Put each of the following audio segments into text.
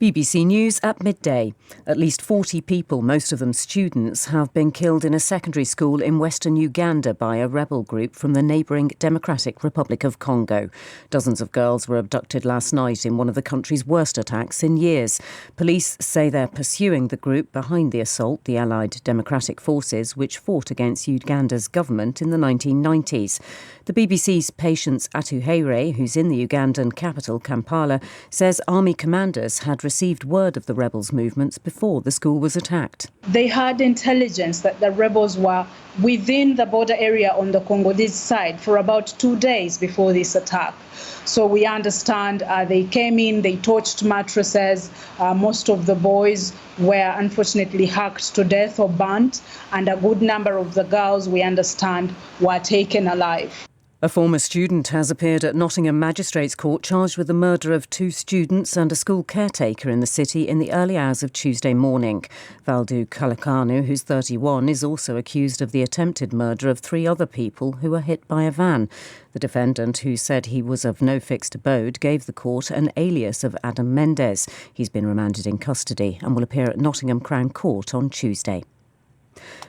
BBC News at midday. At least 40 people, most of them students, have been killed in a secondary school in western Uganda by a rebel group from the neighbouring Democratic Republic of Congo. Dozens of girls were abducted last night in one of the country's worst attacks in years. Police say they're pursuing the group behind the assault, the Allied Democratic Forces, which fought against Uganda's government in the 1990s. The BBC's Patience Atuhaire, who's in the Ugandan capital, Kampala, says army commanders had received word of the rebels' movements before the school was attacked. They had intelligence that the rebels were within the border area on the Congolese side for about 2 days before this attack. So we understand they came in, they torched mattresses. Most of the boys were unfortunately hacked to death or burnt, and a good number of the girls, we understand, were taken alive. A former student has appeared at Nottingham Magistrates Court charged with the murder of 2 students and a school caretaker in the city in the early hours of Tuesday morning. Valdu Kalakanu, who's 31, is also accused of the attempted murder of 3 other people who were hit by a van. The defendant, who said he was of no fixed abode, gave the court an alias of Adam Mendes. He's been remanded in custody and will appear at Nottingham Crown Court on Tuesday.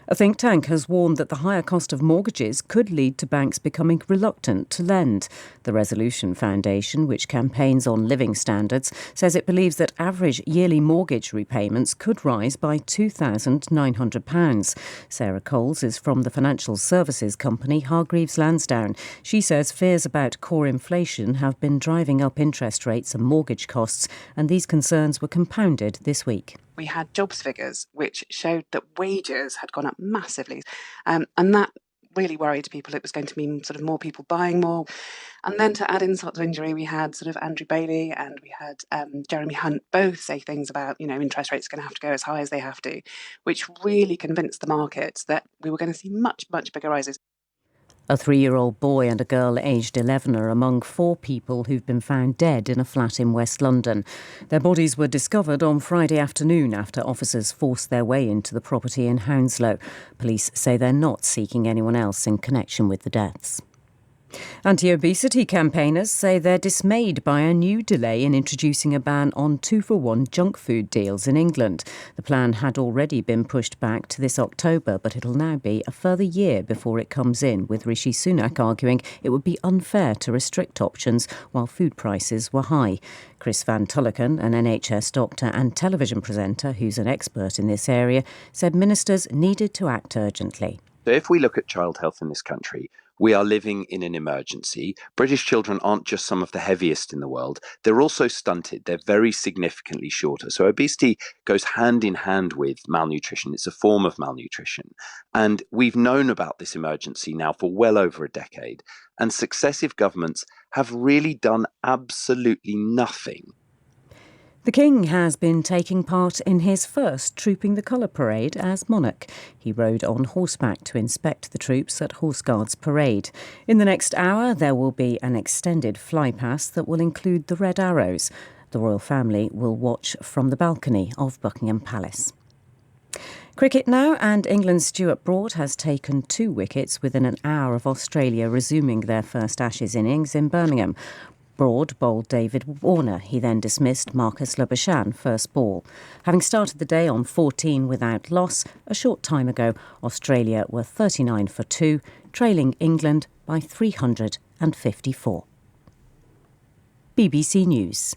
A think tank has warned that the higher cost of mortgages could lead to banks becoming reluctant to lend. The Resolution Foundation, which campaigns on living standards, says it believes that average yearly mortgage repayments could rise by £2,900. Sarah Coles is from the financial services company Hargreaves Lansdown. She says fears about core inflation have been driving up interest rates and mortgage costs, and these concerns were compounded this week. We had jobs figures which showed that wages had gone up massively, and that really worried people. It was going to mean sort of more people buying more. And then to add insult to injury, we had sort of Andrew Bailey and we had Jeremy Hunt both say things about, interest rates are going to have to go as high as they have to, which really convinced the markets that we were going to see much, much bigger rises. A 3-year-old boy and a girl aged 11 are among 4 people who've been found dead in a flat in West London. Their bodies were discovered on Friday afternoon after officers forced their way into the property in Hounslow. Police say they're not seeking anyone else in connection with the deaths. Anti-obesity campaigners say they're dismayed by a new delay in introducing a ban on 2-for-1 junk food deals in England. The plan had already been pushed back to this October, but it'll now be a further year before it comes in, with Rishi Sunak arguing it would be unfair to restrict options while food prices were high. Chris Van Tulleken, an NHS doctor and television presenter who's an expert in this area, said ministers needed to act urgently. So if we look at child health in this country, we are living in an emergency. British children aren't just some of the heaviest in the world. They're also stunted. They're very significantly shorter. So obesity goes hand in hand with malnutrition. It's a form of malnutrition. And we've known about this emergency now for well over a decade. And successive governments have really done absolutely nothing. The King has been taking part in his first Trooping the Colour parade as monarch. He rode on horseback to inspect the troops at Horse Guards Parade. In the next hour, there will be an extended flypast that will include the Red Arrows. The royal family will watch from the balcony of Buckingham Palace. Cricket now, and England's Stuart Broad has taken 2 wickets within an hour of Australia resuming their first Ashes innings in Birmingham. Broad bowled David Warner. He then dismissed Marcus Labuschagne first ball. Having started the day on 14 without loss, a short time ago, Australia were 39 for 2, trailing England by 354. BBC News.